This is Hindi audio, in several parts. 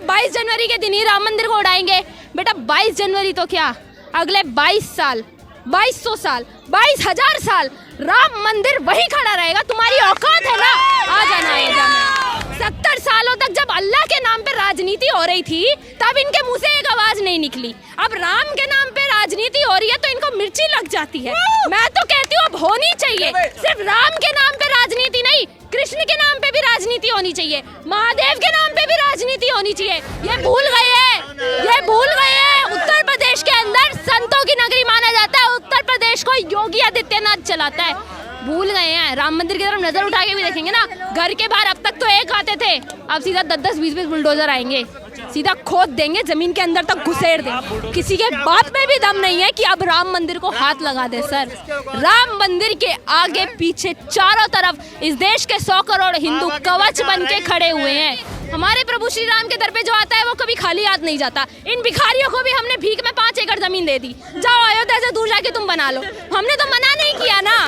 22 जनवरी के दिन ही राम मंदिर को उड़ाएंगे। बेटा 22 जनवरी तो क्या, अगले 22 साल, 2200 साल, 22,000 साल राम मंदिर वही खड़ा रहेगा। तुम्हारी औकात है ना, आ जाना है जाना। 70 सालों तक जब अल्लाह के नाम पे राजनीति हो रही थी तब इनके मुंह से एक आवाज नहीं निकली। अब राम के नाम पे राजनीति हो रही है तो इनको मिर्ची लग जाती है। मैं तो कहती हूँ अब होनी चाहिए, सिर्फ राम के नाम पे राजनीति नहीं, कृष्ण के नाम पे भी राजनीति होनी चाहिए, महादेव के नाम पे भी राजनीति होनी चाहिए। ये भूल गए हैं, ये भूल गए हैं। उत्तर प्रदेश के अंदर संतों की नगरी माना जाता है, उत्तर प्रदेश को योगी आदित्यनाथ चलाता है। भूल गए हैं। राम मंदिर की तरफ नजर उठा के भी देखेंगे ना, घर के बाहर अब तक तो एक आते थे, अब सीधा 10-10, 20-20 बुलडोजर आएंगे, सीधा खोद देंगे, जमीन के अंदर तक घुसेड़ देंगे। किसी के बाप में भी दम नहीं है कि अब राम मंदिर को हाथ लगा दे। सर, राम मंदिर के आगे पीछे चारों तरफ इस देश के 100 करोड़ हिंदू कवच बन के खड़े हुए हैं। हमारे प्रभु श्री राम के दर पे जो आता है वो कभी खाली हाथ नहीं जाता। इन भिखारियों को भी हमने भीख में 5 एकड़ जमीन दे दी, जाओ अयोध्या से दूर जाके तुम बना लो। हमने तो मना नहीं किया ना,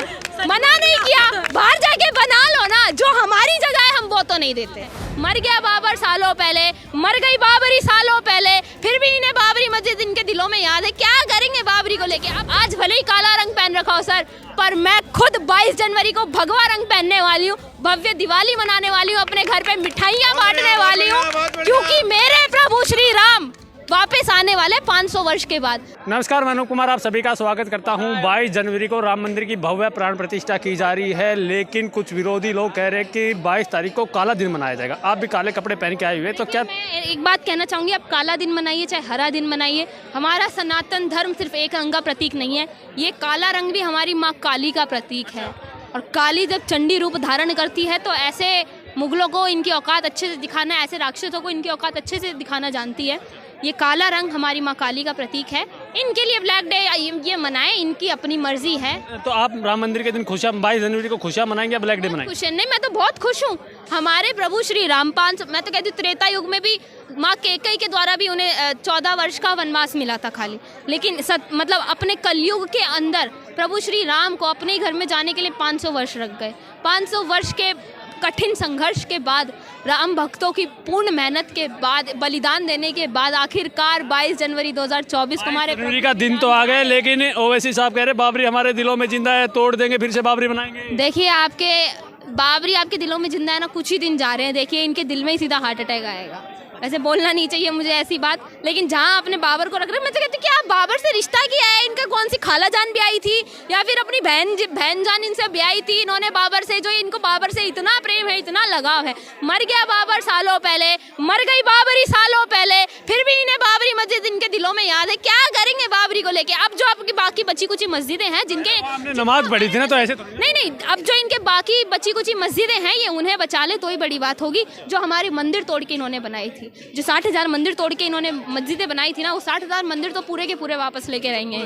मना नहीं किया, बाहर जाके बना लो ना, जो हमारी जगह है हम वो तो नहीं देते। मर गया बाबर सालों पहले, मर गई बाबरी सालों पहले, फिर भी इन्हें बाबरी मस्जिद इनके दिलों में याद है। क्या करेंगे बाबरी को लेके? अब आज भले ही काला रंग पहन रखा हो सर, पर मैं खुद 22 जनवरी को भगवा रंग पहनने वाली हूँ, भव्य दिवाली मनाने वाली हूँ, अपने घर पे मिठाइयाँ बांटने वाली हूँ, क्योंकि मेरे प्रभु श्री राम वापस आने वाले 500 वर्ष के बाद। नमस्कार, मैं अनूप कुमार आप सभी का स्वागत करता हूं। 22 जनवरी को राम मंदिर की भव्य प्राण प्रतिष्ठा की जा रही है, लेकिन कुछ विरोधी लोग कह रहे हैं कि 22 तारीख को काला दिन मनाया जाएगा। आप भी काले कपड़े पहन के आए हुए, तो क्या मैं एक बात कहना चाहूँगी, आप काला दिन मनाइए चाहे हरा दिन मनाइए, हमारा सनातन धर्म सिर्फ एक रंग का प्रतीक नहीं है। ये काला रंग भी हमारी माँ काली का प्रतीक है, और काली जब चंडी रूप धारण करती है तो ऐसे मुगलों को इनकी औकात अच्छे से दिखाना, ऐसे राक्षसों को इनकी औकात अच्छे से दिखाना जानती है। ये काला रंग हमारी माँ काली का प्रतीक है। इनके लिए ब्लैक डे ये मनाएं, इनकी अपनी मर्जी है। तो आप राम मंदिर के दिन खुशियाँ 22 जनवरी को खुशियाँ मनाएंगे या ब्लैक डे मनाएंगे? खुश नहीं, मैं तो बहुत खुश हूँ। हमारे प्रभु श्री राम मैं तो कहती हूँ त्रेता युग में भी माँ कैकेयी के द्वारा भी उन्हें 14 वर्ष का वनवास मिला था खाली, लेकिन मतलब अपने कलयुग के अंदर प्रभु श्री राम को अपने घर में जाने के लिए 500 वर्ष लग गए। 500 वर्ष के कठिन संघर्ष के बाद, राम भक्तों की पूर्ण मेहनत के बाद, बलिदान देने के बाद आखिरकार 22 जनवरी 2024 को हमारे जनवरी का दिन तो आ गए, लेकिन ओवैसी साहब कह रहे बाबरी हमारे दिलों में जिंदा है, तोड़ देंगे फिर से बाबरी बनाएंगे। देखिए, आपके बाबरी आपके दिलों में जिंदा है ना, कुछ ही दिन जा रहे हैं, देखिए इनके दिल में ही सीधा हार्ट अटैक आएगा। वैसे बोलना नहीं चाहिए मुझे ऐसी बात, लेकिन जहाँ अपने बाबर को रख रहे हैं, मैं तो कहती हूँ कि आप बाबर से रिश्ता किया है, इनका कौन सी खाला जान ब्याही थी या फिर अपनी बहन जान इनसे ब्याही थी इन्होंने बाबर से, जो इनको बाबर से इतना प्रेम है, इतना लगाव है। मर गया बाबर सालों पहले, मर गई बाबरी सालों पहले, फिर भी इन्हें बाबरी मस्जिद इनके दिलों में याद है। क्या करेंगे बाबरी को लेके? अब जो आपकी बाकी बची कुछ मस्जिदें हैं जिनके नमाज पढ़ी थी ना, तो ऐसे तो नहीं, अब जो इनके बाकी बची कुछ मस्जिदें हैं ये उन्हें बचा ले तो ही बड़ी बात होगी। जो हमारे मंदिर तोड़ के इन्होंने बनाई थी, जो 60,000 मंदिर तोड़ के इन्होंने मस्जिदें बनाई थी ना, वो 60,000 मंदिर तो पूरे के पूरे वापस लेके रहेंगे।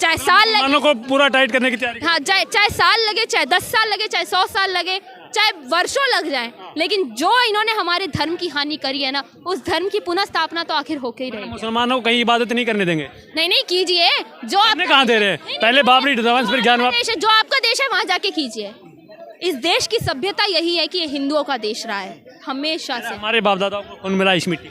चाहे साल लगे, को पूरा टाइट करने की तैयारी। हाँ, चाहे साल लगे, चाहे 10 साल लगे, चाहे 100 साल लगे, चाहे वर्षों लग जाए, लेकिन जो इन्होंने हमारे धर्म की हानि करी है ना, उस धर्म की पुनः स्थापना तो आखिर होके ही रहेगी। मुसलमानों को कहीं इबादत नहीं करने देंगे? नहीं कीजिए, जो आप कहाँ दे रहे हैं, पहले बाबरी ध्वंस फिर ज्ञान, जो आपका देश है वहाँ जाके कीजिए। इस देश की सभ्यता यही है कि ये हिंदुओं का देश रहा है हमेशा से। हमारे बाप दादाओं को खून मिला इस मिट्टी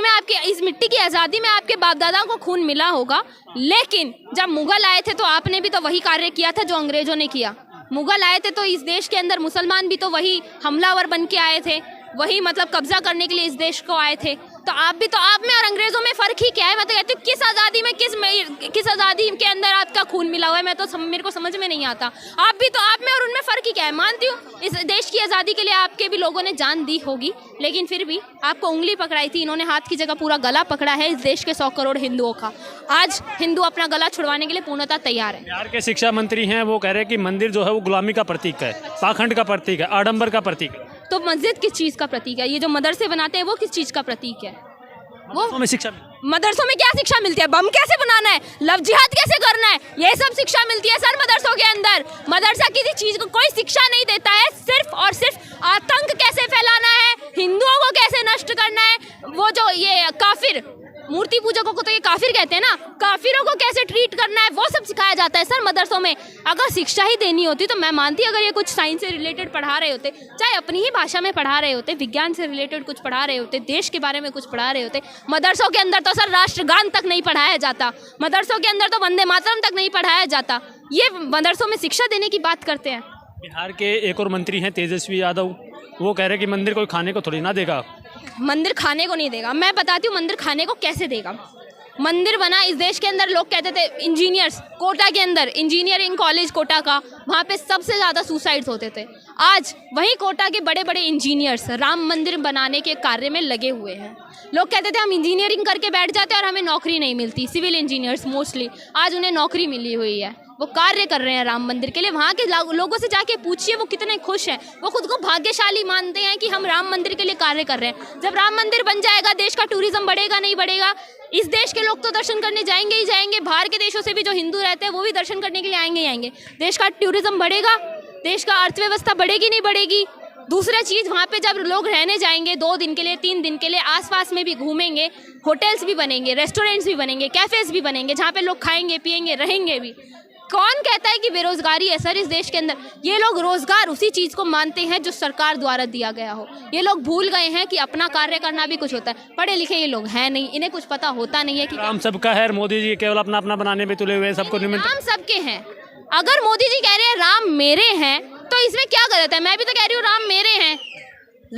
में, इस मिट्टी की आज़ादी में आपके बाप दादाओं को खून मिला होगा, लेकिन जब मुगल आए थे तो आपने भी तो वही कार्य किया था जो अंग्रेजों ने किया। मुगल आए थे तो इस देश के अंदर मुसलमान भी तो वही हमलावर बन के आए थे, वही मतलब कब्जा करने के लिए इस देश को आए थे। तो आप में और अंग्रेजों में फर्क ही क्या है? मैं तो कहती हूँ किस आज़ादी में किस आज़ादी के अंदर आपका खून मिला हुआ है, मेरे को समझ में नहीं आता। आप में और उनमें फर्क ही क्या है? मानती हूँ इस देश की आज़ादी के लिए आपके भी लोगों ने जान दी होगी, लेकिन फिर भी आपको उंगली पकड़ाई थी, इन्होंने हाथ की जगह पूरा गला पकड़ा है इस देश के 100 करोड़ हिंदुओं का। आज हिंदू अपना गला छुड़वाने के लिए पूर्णतः तैयार है। बिहार के शिक्षा मंत्री हैं, वो कह रहे हैं कि मंदिर जो है वो गुलामी का प्रतीक है, पाखंड का प्रतीक है, आडंबर का प्रतीक है। तो मस्जिद किस चीज़ का प्रतीक है? ये जो मदरसे बनाते हैं वो किस चीज़ का प्रतीक है? वो में शिक्षा, मदरसों में क्या शिक्षा मिलती है? बम कैसे बनाना है, लव जिहाद कैसे करना है, ये सब शिक्षा मिलती है सर मदरसों के अंदर। मदरसा किसी चीज को कोई शिक्षा नहीं देता है, सिर्फ और सिर्फ आतंक कैसे फैलाना है, हिंदुओं को कैसे नष्ट करना है। वो जो ये काफिर मूर्ति पूजकों को तो ये काफिर कहते हैं ना, काफिरों को कैसे ट्रीट करना है वो सब सिखाया जाता है सर मदरसों में। अगर शिक्षा ही देनी होती तो मैं मानती अगर ये कुछ साइंस से रिलेटेड पढ़ा रहे होते, चाहे अपनी ही भाषा में पढ़ा रहे होते, विज्ञान से रिलेटेड कुछ पढ़ा रहे होते, देश के बारे में कुछ पढ़ा रहे होते। मदरसों के अंदर तो सर राष्ट्रगान तक नहीं पढ़ाया जाता, मदरसों के अंदर तो वंदे मातरम तक नहीं पढ़ाया जाता। ये मदरसों में शिक्षा देने की बात करते हैं। बिहार के एक और मंत्री हैं तेजस्वी यादव, वो कह रहे हैं कि मंदिर कोई खाने को थोड़ी ना देगा। मंदिर खाने को नहीं देगा, मैं बताती हूँ मंदिर खाने को कैसे देगा। मंदिर बना इस देश के अंदर, लोग कहते थे इंजीनियर्स, कोटा के अंदर इंजीनियरिंग कॉलेज कोटा का, वहाँ पे सबसे ज़्यादा सुसाइड्स होते थे। आज वहीं कोटा के बड़े बड़े इंजीनियर्स राम मंदिर बनाने के कार्य में लगे हुए हैं। लोग कहते थे हम इंजीनियरिंग करके बैठ जाते हैं और हमें नौकरी नहीं मिलती, सिविल इंजीनियर्स मोस्टली, आज उन्हें नौकरी मिली हुई है, वो कार्य कर रहे हैं राम मंदिर के लिए। वहाँ के लोगों से जाके पूछिए वो कितने खुश हैं, वो खुद को भाग्यशाली मानते हैं कि हम राम मंदिर के लिए कार्य कर रहे हैं। जब राम मंदिर बन जाएगा देश का टूरिज्म बढ़ेगा नहीं बढ़ेगा? इस देश के लोग तो दर्शन करने जाएंगे ही जाएंगे, बाहर के देशों से भी जो हिंदू रहते हैं वो भी दर्शन करने के लिए आएंगे ही आएंगे। देश का टूरिज्म बढ़ेगा, देश का अर्थव्यवस्था बढ़ेगी नहीं बढ़ेगी? दूसरा चीज़, वहाँ पे जब लोग रहने जाएंगे 2 दिन के लिए 3 दिन के लिए, आसपास में भी घूमेंगे, होटल्स भी बनेंगे, रेस्टोरेंट्स भी बनेंगे, कैफ़ेज़ भी बनेंगे जहाँ पे लोग खाएंगे पिएंगे रहेंगे भी। कौन कहता है कि बेरोजगारी है सर इस देश के अंदर? ये लोग रोजगार उसी चीज़ को मानते हैं जो सरकार द्वारा दिया गया हो। ये लोग भूल गए हैं कि अपना कार्य करना भी कुछ होता है। पढ़े लिखे ये लोग हैं नहीं, इन्हें कुछ पता होता नहीं है कि राम सबका है, मोदी जी केवल अपना अपना बनाने में तुले हुए हैं, सबको निमंत्रण। राम सबके हैं। अगर मोदी जी कह रहे हैं राम मेरे हैं तो इसमें क्या गलत है? मैं भी तो कह रही हूँ राम मेरे हैं।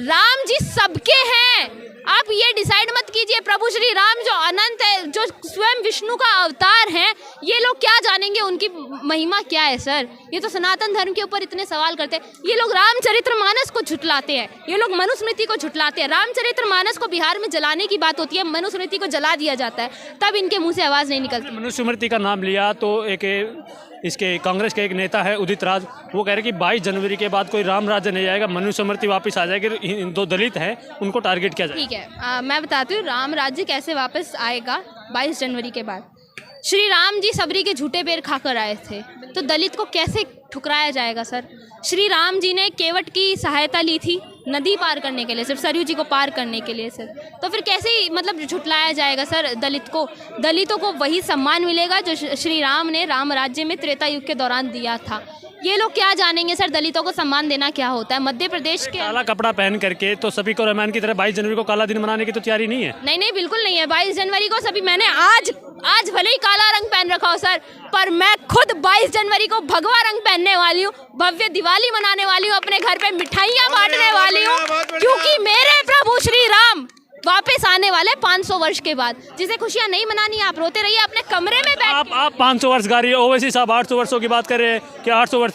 राम जी सबके हैं। आप ये डिसाइड मत कीजिए प्रभु श्री राम जो अनंत है, जो स्वयं विष्णु का अवतार हैं, ये लोग क्या जानेंगे उनकी महिमा क्या है सर? ये तो सनातन धर्म के ऊपर इतने सवाल करते हैं। ये लोग रामचरितमानस को झुटलाते हैं, ये लोग मनुस्मृति को झुटलाते हैं। रामचरितमानस को बिहार में जलाने की बात होती है, मनुस्मृति को जला दिया जाता है, तब इनके मुंह से आवाज़ नहीं निकलती। मनुस्मृति का नाम लिया तो एक इसके कांग्रेस के एक नेता है उदित राज, वो कह रहे कि 22 जनवरी के बाद कोई राम राज्य नहीं आएगा, मनुस्मृति वापस आ जाएगी, 2 दलित हैं उनको टारगेट किया जाएगा। ठीक है, मैं बताती हूँ राम राज्य कैसे वापस आएगा 22 जनवरी के बाद। श्री राम जी सबरी के झूठे पैर खाकर आए थे, तो दलित को कैसे ठुकराया जाएगा सर? श्री राम जी ने केवट की सहायता ली थी नदी पार करने के लिए, सिर्फ सरयू जी को पार करने के लिए सर, तो फिर कैसे मतलब झुटलाया जाएगा सर दलित को? दलितों को वही सम्मान मिलेगा जो श्री राम ने राम राज्य में त्रेता युग के दौरान दिया था। ये लोग क्या जानेंगे सर दलितों को सम्मान देना क्या होता है? मध्य प्रदेश के काला कपड़ा पहन करके तो सभी को रहमान की तरह 22 जनवरी को काला दिन मनाने की तो तैयारी नहीं है। नहीं नहीं बिल्कुल नहीं है। 22 जनवरी को सभी, मैंने आज भले ही काला रंग पहन रखा हो सर, पर मैं खुद 22 जनवरी को भगवा रंग पहनने वाली हूँ, भव्य दिवाली मनाने वाली हूँ, अपने घर पे मिठाइयाँ बांटने वाली हूँ, क्योंकि मेरे प्रभु श्री राम वापस आने वाले 500 वर्ष के बाद। जिसे खुशियाँ नहीं मनानी आप रोते रहिए अपने कमरे में बैठ। आप 500 वर्ष गा रही है, ओवैसी साहब 800 वर्षों की बात कर रहे हैं कि 800 वर्ष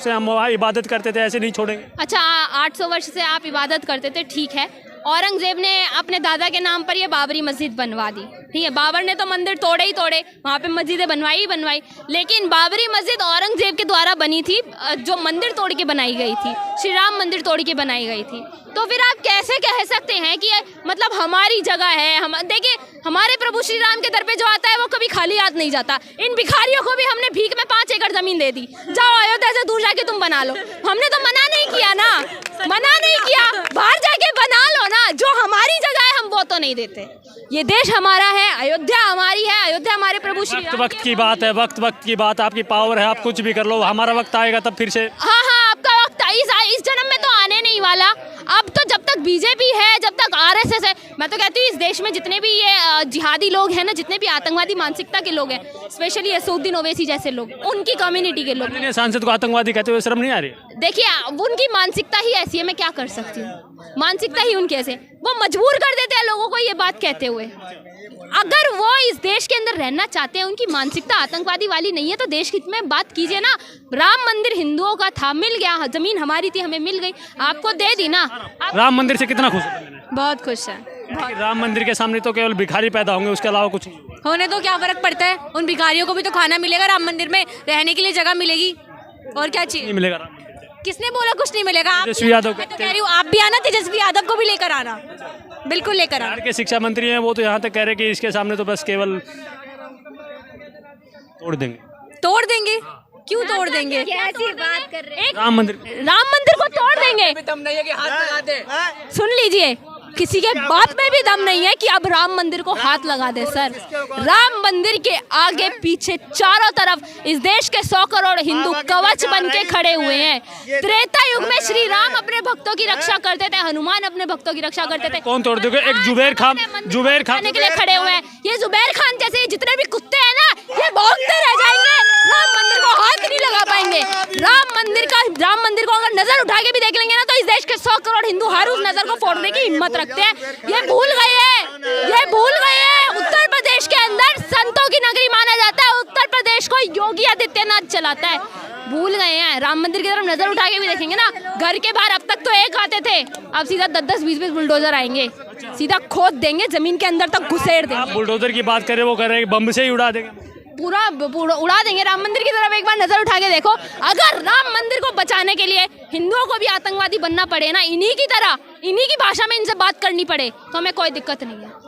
से हम वहाँ इबादत करते थे, ऐसे नहीं छोड़ेंगे। अच्छा 800 वर्ष से आप इबादत करते थे, ठीक है। औरंगजेब ने अपने दादा के नाम पर ये बाबरी मस्जिद बनवा दी, ठीक है। बाबर ने तो मंदिर तोड़े ही तोड़े, वहाँ पे मस्जिदें बनवाई ही बनवाई, लेकिन बाबरी मस्जिद औरंगजेब के द्वारा बनी थी, जो मंदिर तोड़ के बनाई गई थी, श्री राम मंदिर तोड़ के बनाई गई थी। तो फिर आप कैसे कह सकते हैं कि मतलब हमारी जगह है? हम देखिए हमारे प्रभु श्री राम के दर पे जो आता है वो कभी खाली हाथ नहीं जाता। इन भिखारियों को भी हमने भीख में 5 एकड़ जमीन दे दी, जाओ अयोध्या से दूर जाके तुम बना लो। हमने तो मना नहीं किया ना, मना नहीं किया, बाहर जाके बना लो ना। जो हमारी जगह है हम वो तो नहीं देते। ये देश हमारा है, अयोध्या हमारी है, अयोध्या हमारे प्रभु श्री राम। वक्त की बात है, वक्त की बात, आपकी पावर है, आप कुछ भी कर लो, हमारा वक्त आएगा तब फिर से। हाँ आपका वक्त इस जन्म में तो आने नहीं वाला। अब तो जब तक बीजेपी है, जब तक आरएसएस है, मैं तो कहती हूँ इस देश में जितने भी ये जिहादी लोग हैं ना, जितने भी आतंकवादी मानसिकता के लोग हैं, स्पेशली असदुद्दीन ओवैसी जैसे लोग, उनकी कम्युनिटी के लोग, सांसद को आतंकवादी कहते हुए शर्म नहीं आ रही? देखिए उनकी मानसिकता ही ऐसी है, मैं क्या कर सकती हूँ, मानसिकता ही उनकी ऐसे, वो मजबूर कर देते हैं लोगों को ये बात कहते हुए। अगर वो इस देश के अंदर रहना चाहते हैं, उनकी मानसिकता आतंकवादी वाली नहीं है, तो देश हित में बात कीजिए ना। राम मंदिर हिंदुओं का था, मिल गया, जमीन हमारी थी, हमें मिल गई, आपको दे दी ना। राम मंदिर से कितना खुश है? बहुत खुश है। राम मंदिर के सामने तो केवल भिखारी पैदा होंगे, उसके अलावा कुछ नहीं होने तो क्या फर्क पड़ता है? उन भिखारियों को भी तो खाना मिलेगा, राम मंदिर में रहने के लिए जगह मिलेगी, और क्या चाहिए? मिलेगा। किसने बोला कुछ नहीं मिलेगा? आप तेजस्वी यादव मैं तो कह रही हूँ आप भी आना, तेजस्वी यादव को भी लेकर आना, बिल्कुल लेकर आना। बिहार के शिक्षा मंत्री हैं, वो तो यहाँ तक कह रहे हैं कि इसके सामने तो बस केवल तोड़ देंगे। क्यों तोड़ देंगे? कैसी बात कर रहे हैं? राम मंदिर को तोड़ देंगे। सुन लीजिए, किसी के बाप में भी दम नहीं है कि अब राम मंदिर को हाथ लगा दे। सर, राम मंदिर के आगे पीछे चारों तरफ इस देश के 100 करोड़ हिंदू कवच बन के खड़े हुए हैं। त्रेता युग में श्री राम अपने भक्तों की रक्षा करते थे, हनुमान अपने भक्तों की रक्षा करते थे। कौन तोड़ दोगे? एक जुबैर खान के लिए खड़े हुए हैं। ये जुबैर खान जैसे जितने भी कुत्ते हैं ना, ये भौंकते रह जाएंगे, राम मंदिर को हाथ नहीं लगा पाएंगे। राम मंदिर को अगर नजर उठा के भी देख लेंगे ना, तो इस देश के 100 करोड़ हिंदू हर उस नजर को फोड़ने की हिम्मत रखते हैं। ये भूल गए हैं उत्तर प्रदेश के अंदर संतों की नगरी माना जाता है, उत्तर प्रदेश को योगी आदित्यनाथ चलाता है। भूल गए हैं। राम मंदिर की तरफ नजर उठा के भी देखेंगे ना, घर के बाहर अब तक तो एक आते थे, अब सीधा 10-10, 20-20 बुलडोजर आएंगे, सीधा खोद देंगे, जमीन के अंदर तक घुसेड़ देंगे। आप बुलडोजर की बात कर रहे, वो कह रहे हैं बम से ही उड़ा देंगे, पूरा उड़ा देंगे। राम मंदिर की तरफ एक बार नजर उठा के देखो। अगर राम मंदिर को बचाने के लिए हिंदुओं को भी आतंकवादी बनना पड़े ना, इन्हीं की तरह, इन्हीं की भाषा में इनसे बात करनी पड़े, तो हमें कोई दिक्कत नहीं है।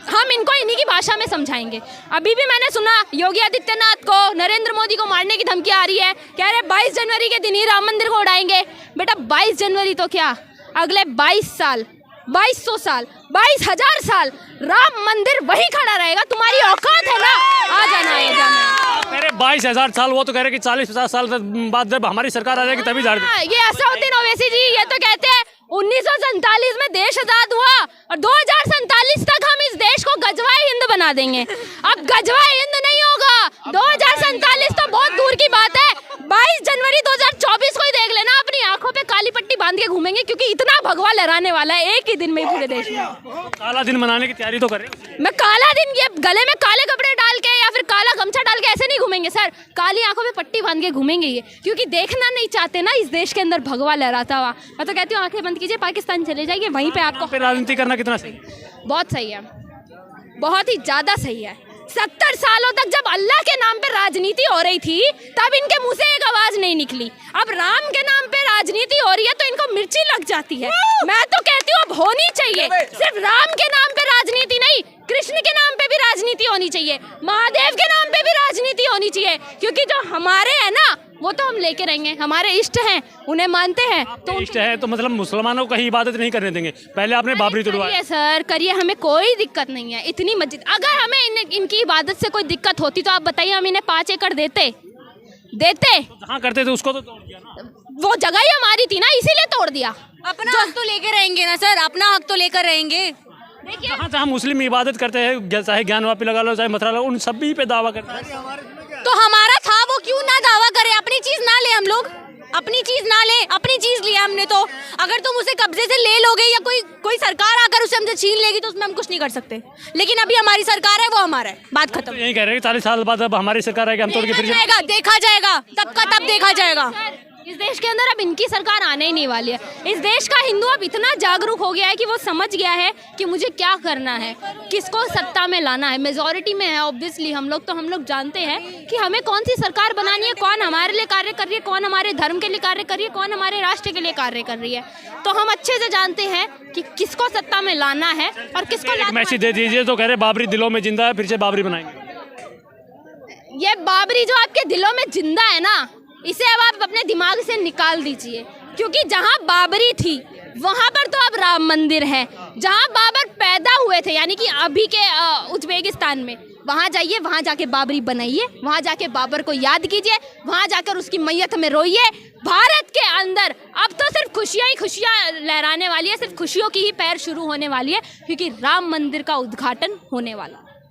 हम इनको इन्हीं की भाषा में समझाएंगे। अभी भी मैंने सुना योगी आदित्यनाथ को, नरेंद्र मोदी को मारने की धमकी आ रही है। कह रहे 22 जनवरी के दिन ही राम मंदिर को उड़ाएंगे। बेटा 22 जनवरी तो क्या, अगले 22 साल, 2200 साल, 22,000 साल राम मंदिर वही खड़ा रहेगा। तुम्हारी औकात है ना, आ जाना है। कह रहे 22,000 साल, वो तो कह रहे कि 40-50 साल बाद जब हमारी सरकार आ जाएगी तभी झाड़ देंगे। ये असदुद्दीन ओवैसी जी ये तो कहते हैं 1947 में देश आजाद हुआ और 2047 तक हम इस देश को गजवाए हिंद बना देंगे। अब गजवाए हिंद नहीं होगा, 2047 तो बहुत दूर की बात है। 22 जनवरी 2024 को ही देख लेना, अपनी आंखों पे काली पट्टी बांध के घूमेंगे, क्योंकि इतना भगवा लहराने वाला है एक ही दिन में पूरे देश में। काला दिन मनाने की तैयारी तो कर रहे हैं। मैं काला दिन, ये गले में काले कपड़े डाल के या फिर काला गमछा डाल के ऐसे नहीं घूमेंगे सर, काली आंखों में पट्टी बांध के घूमेंगे ये, क्योंकि देखना नहीं चाहते ना इस देश के अंदर भगवा लहराता हुआ। मैं तो कहती हूँ आंखें बंद कीजिए, पाकिस्तान चले जाइए, वहीं पे आपको राजनीति करना कितना सही? बहुत सही है, बहुत ही ज्यादा सही है। 70 सालों तक जब अल्लाह के नाम पे राजनीति हो रही थी, तब इनके मुंह से एक आवाज नहीं निकली। अब राम के नाम पे राजनीति हो रही है तो इनको मिर्ची लग जाती है। मैं तो कहती हूँ अब होनी चाहिए, सिर्फ राम के नाम पे राजनीति नहीं, कृष्ण के नाम पे भी राजनीति होनी चाहिए, महादेव के नाम पे भी राजनीति होनी चाहिए, क्योंकि जो हमारे हैं ना वो तो हम लेके रहेंगे, हमारे इष्ट हैं, उन्हें मानते हैं। तो इष्ट है तो मतलब मुसलमानों को कहीं इबादत नहीं करने देंगे। पहले आपने बाबरी तोड़वाया। सर करिए, हमें कोई दिक्कत नहीं है। इतनी मस्जिद, अगर हमें इनकी इबादत से कोई दिक्कत होती तो आप बताइए, हम इन्हें 5 एकड़ देते। जहाँ करते थे उसको तो तोड़ दिया ना, वो जगह ही हमारी थी ना, इसीलिए तोड़ दिया। अपना हक तो लेकर रहेंगे ना सर, अपना हक तो लेकर रहेंगे। जहाँ मुस्लिम इबादत करते हैं, चाहे ज्ञानवापी लगा लो, चाहे मथुरा लगा लो, उन सभी पे दावा करते हैं। तो हमारा था, वो क्यों ना दावा करे? अपनी चीज ना ले, हम लोग अपनी चीज ना ले, अपनी चीज लिया हमने तो। अगर तुम उसे कब्जे से ले लोगे या कोई सरकार आकर उसे हमसे छीन लेगी तो उसमें हम कुछ नहीं कर सकते। लेकिन अभी हमारी सरकार है, वो हमारा है, बात खत्म। तो यही कह रहे हैं 40 साल बाद अब हमारी सरकार आएगी, हम तोड़ के फिर देखा जाएगा, तब का तब देखा जाएगा। इस देश के अंदर अब इनकी सरकार आने ही नहीं वाली है। इस देश का हिंदू अब इतना जागरूक हो गया है कि वो समझ गया है कि मुझे क्या करना है, किसको सत्ता में लाना है। मेजॉरिटी में है ऑब्वियसली, हम लोग जानते हैं कि हमें कौन सी सरकार बनानी है, कौन हमारे लिए कार्य कर रही है, कौन हमारे धर्म के लिए कार्य कर रही है, कौन हमारे राष्ट्र के लिए कार्य कर रही है। तो हम अच्छे से जानते हैं कि किसको सत्ता में लाना है और किसको। मैसेज दे दीजिए तो कह रहे बाबरी दिलों में जिंदा है, फिर से बाबरी बनाएंगे। ये बाबरी जो आपके दिलों में जिंदा है ना, इसे अब आप अपने दिमाग से निकाल दीजिए, क्योंकि जहां बाबरी थी वहां पर तो अब राम मंदिर है। जहां बाबर पैदा हुए थे, यानी कि अभी के उज्बेकिस्तान में, वहां जाइए, वहां जाके बाबरी बनाइए, वहां जाके बाबर को याद कीजिए, वहां जाकर उसकी मैयत में रोइए। भारत के अंदर अब तो सिर्फ खुशियां ही खुशियां लहराने वाली है, सिर्फ खुशियों की ही पैर शुरू होने वाली है, क्योंकि राम मंदिर का उद्घाटन होने वाला।